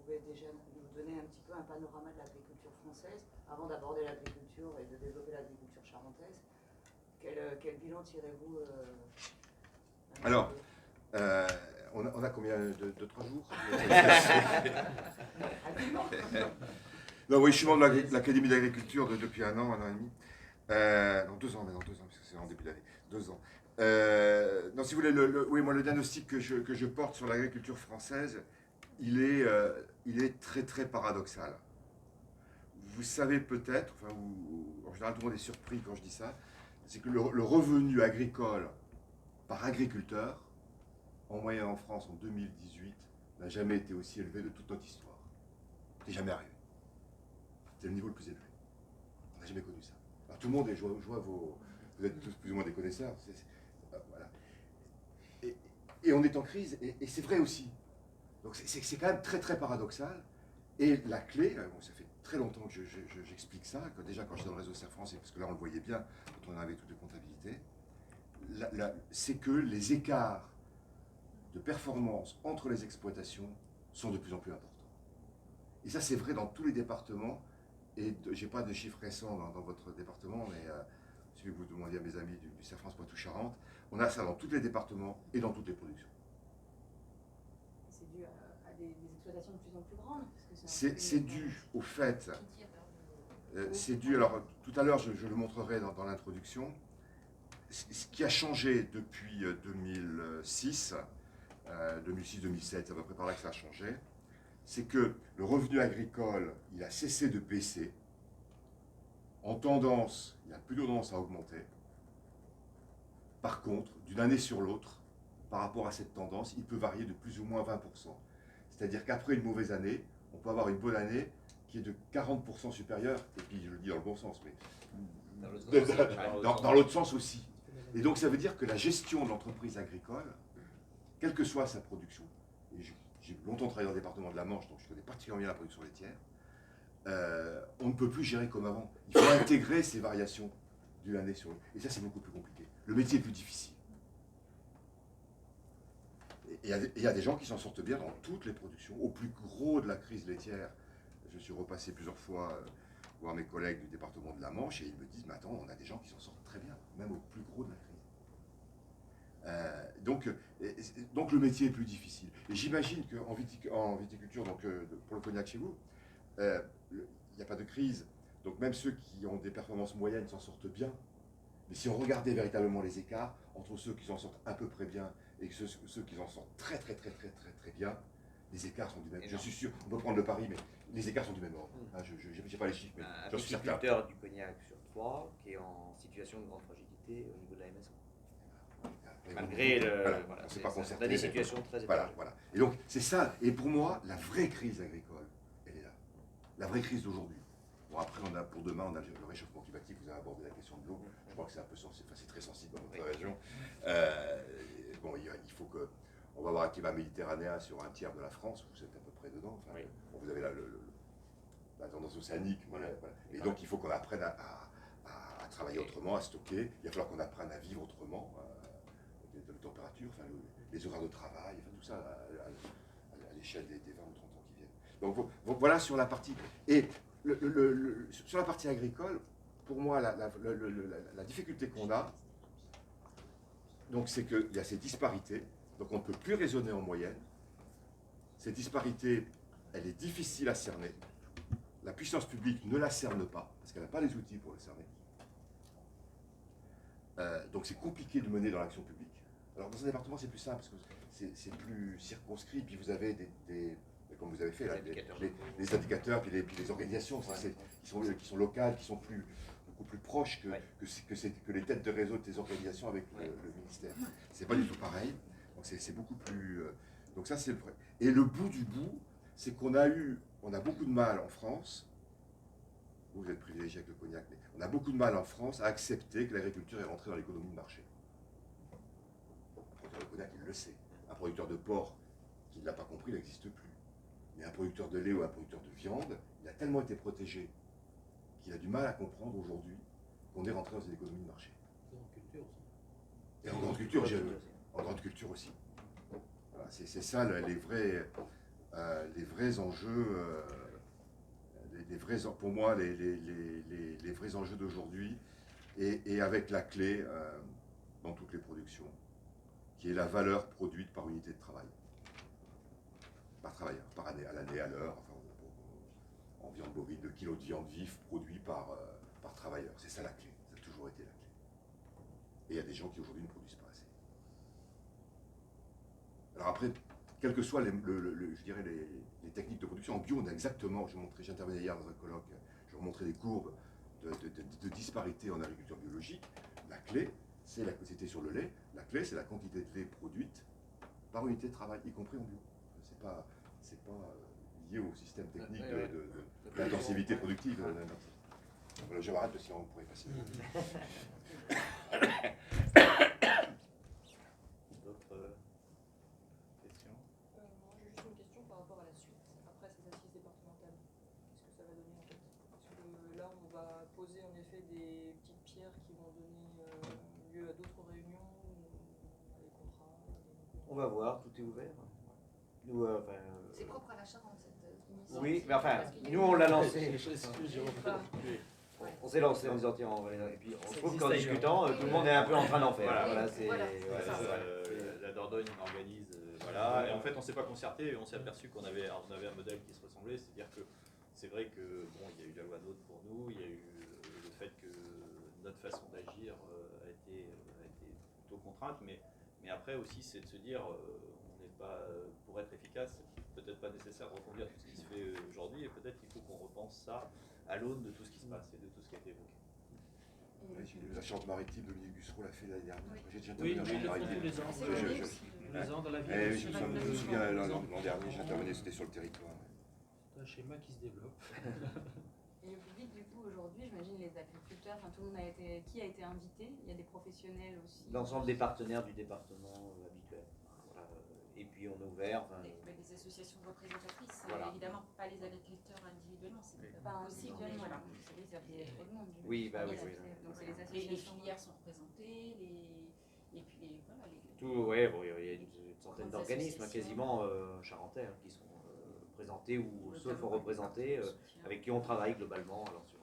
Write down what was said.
pouvez déjà nous donner un petit peu un panorama de l'agriculture française, avant d'aborder l'agriculture et de développer l'agriculture charentaise. Quel bilan tirez-vous Alors, on a combien de 3 jours? Non, oui, je suis membre de l'Académie d'agriculture depuis 1 an, 1 an et demi. Non, 2 ans maintenant, 2 ans, parce que c'est en début d'année. 2 ans. Non, si vous voulez, oui, moi, le diagnostic que je porte sur l'agriculture française, il est très, très paradoxal. Vous savez peut-être, enfin, en général, tout le monde est surpris quand je dis ça, c'est que le revenu agricole par agriculteur, en moyenne en France en 2018, n'a jamais été aussi élevé de toute notre histoire. C'est jamais arrivé. C'est le niveau le plus élevé. On n'a jamais connu ça. Alors, tout le monde est, je vois vous êtes tous plus ou moins des connaisseurs. Voilà. Et on est en crise, et c'est vrai aussi. Donc c'est quand même très très paradoxal. Et la clé, bon, ça fait très longtemps que j'explique ça, que déjà quand j'étais dans le réseau Serre France, parce que là on le voyait bien quand on avait toutes les comptabilités, c'est que les écarts de performance entre les exploitations sont de plus en plus importants. Et ça c'est vrai dans tous les départements, et je n'ai pas de chiffres récents dans votre département, mais si vous demandiez à mes amis du Serre France Poitou-Charentes, on a ça dans tous les départements et dans toutes les productions. C'est dû à des exploitations de plus en plus grandes? C'est dû au fait, c'est dû, alors tout à l'heure je le montrerai dans l'introduction, ce qui a changé depuis 2006, 2006-2007, c'est à peu près par là que ça a changé, c'est que le revenu agricole, il a cessé de baisser, en tendance, il a plutôt tendance à augmenter. Par contre, d'une année sur l'autre, par rapport à cette tendance, il peut varier de plus ou moins 20%. C'est-à-dire qu'après une mauvaise année, on peut avoir une bonne année qui est de 40% supérieure, et puis je le dis dans le bon sens, mais dans l'autre sens aussi. Et donc ça veut dire que la gestion de l'entreprise agricole, quelle que soit sa production, et j'ai longtemps travaillé dans le département de la Manche, donc je connais particulièrement bien la production laitière, on ne peut plus gérer comme avant. Il faut intégrer ces variations d'une année sur l'autre. Et ça, c'est beaucoup plus compliqué. Le métier est plus difficile. Et il y a des gens qui s'en sortent bien dans toutes les productions. Au plus gros de la crise laitière, je suis repassé plusieurs fois voir mes collègues du département de la Manche et ils me disent, mais attends, on a des gens qui s'en sortent très bien, même au plus gros de la crise. Donc le métier est plus difficile. Et j'imagine qu'en viticulture, donc, pour le cognac chez vous, il n'y a pas de crise. Donc même ceux qui ont des performances moyennes s'en sortent bien. Mais si on regardait véritablement les écarts entre ceux qui s'en sortent à peu près bien et ceux qui s'en sortent très bien, les écarts sont du même. Je suis sûr, on peut prendre le pari, mais les écarts sont du même ordre. Je n'ai pas les chiffres, mais j'en suis certain. Un viticulteur du cognac sur 3 qui est en situation de grande fragilité au niveau de la MSA. Malgré c'est pas concerté. On a des situations très étranges. Voilà. Et donc, c'est ça. Et pour moi, la vraie crise agricole, elle est là. La vraie crise d'aujourd'hui. Bon, après, pour demain, on a le réchauffement climatique. Vous avez abordé la question de l'eau. Je crois que c'est un peu sensible. Enfin, c'est très sensible dans notre région. Bon, il faut que. On va avoir un climat méditerranéen sur un tiers de la France. Vous êtes à peu près dedans. Enfin, bon, vous avez la tendance océanique. Voilà. Et donc, il faut qu'on apprenne à travailler autrement, à stocker. Il va falloir qu'on apprenne à vivre autrement. De la température, enfin, les horaires de travail, enfin, tout ça à l'échelle des 20 ou 30 ans qui viennent. Donc voilà sur la partie. Et sur la partie agricole, pour moi, la difficulté qu'on a, c'est qu'il y a ces disparités, donc on ne peut plus raisonner en moyenne. Cette disparité, elle est difficile à cerner. La puissance publique ne la cerne pas, parce qu'elle n'a pas les outils pour le cerner. Donc c'est compliqué de mener dans l'action publique. Alors dans un département c'est plus simple, parce que c'est plus circonscrit, puis vous avez comme vous avez fait, les indicateurs, puis les organisations qui sont locales, qui sont beaucoup plus proches que les têtes de réseau de ces organisations avec le ministère. C'est pas du tout pareil, donc c'est beaucoup plus... donc ça c'est le vrai. Et le bout du bout, c'est qu'on a beaucoup de mal en France, vous êtes privilégié avec le cognac, mais on a beaucoup de mal en France à accepter que l'agriculture est rentrée dans l'économie de marché. Un producteur de cognac, il le sait. Un producteur de porc qui ne l'a pas compris, il n'existe plus. Mais un producteur de lait ou un producteur de viande, il a tellement été protégé qu'il a du mal à comprendre aujourd'hui qu'on est rentré dans une économie de marché. Et en grande culture aussi. En grande culture aussi. Voilà, c'est ça les vrais... les vrais enjeux, pour moi, les vrais enjeux d'aujourd'hui, et avec la clé dans toutes les productions, qui est la valeur produite par unité de travail. Par travailleur, par année, à l'année, à l'heure, enfin, en viande bovine, 2 kilos de viande vive produit par travailleur. C'est ça la clé, ça a toujours été la clé. Et il y a des gens qui aujourd'hui ne produisent pas assez. Alors après, quelles que soient je dirais les techniques de production, en bio, on a exactement, j'intervenais hier dans un colloque, je remontrais des courbes de disparité en agriculture biologique. La clé, c'était sur le lait, la clé c'est la quantité de lait produite par unité de travail, y compris en bio. C'est pas lié au système technique de l'intensivité productive. Voilà, je m'arrête sinon on pourrait passer. D'autres questions? Moi, j'ai juste une question par rapport à la suite, après ces assises départementales. Qu'est-ce que ça va donner en fait? Parce que là, on va poser en effet des petites pierres qui vont donner lieu à d'autres réunions, à des contrats. On va voir, tout est ouvert. Nous, C'est propre à la Charente, cette initiative. oui, mais enfin, nous on l'a lancé. On s'est lancé en disant tiens, on va et puis on trouve qu'en discutant, tout le monde est un peu en train d'en faire. Voilà, La Dordogne organise, voilà. Et en fait, on s'est pas concerté et on s'est aperçu qu'on avait un modèle qui se ressemblait, c'est-à-dire que c'est vrai que bon, il y a eu la loi NOTRe pour nous, il y a eu le fait que notre façon d'agir a été plutôt contrainte, mais après aussi c'est de se dire on n'est pas pour être efficace, c'est peut-être pas nécessaire de reconduire tout ce qui se fait aujourd'hui et peut-être qu'il faut qu'on repense ça à l'aune de tout ce qui se passe et de tout ce qui a été évoqué. La Charente-Maritime, Dominique Bussereau l'a fait l'année dernière. J'ai déjà Oui, intervenu ils en le font tous les ans. Tous les ans dans la ville. Je me souviens l'an dernier, j'intervenais, c'était sur le territoire. C'est un schéma qui se développe. Et le public, du coup, aujourd'hui, j'imagine les agriculteurs, enfin tout le monde qui a été invité? Il y a des professionnels aussi. L'ensemble des partenaires du département habituel. Voilà. Et puis on est ouvert. Des associations représentatrices, Voilà. Évidemment pas les agriculteurs individuellement, c'est pas individuellement, voilà. Vous savez, ça fait trop de monde. Oui, bah oui. Donc c'est les Les associations. filières sont représentées, et puis voilà, Tout, ouais, bon, il y a une centaine Grandes d'organismes associations. quasiment charentais qui sont présentés ou sauf représentés, avec qui on travaille globalement alors, sur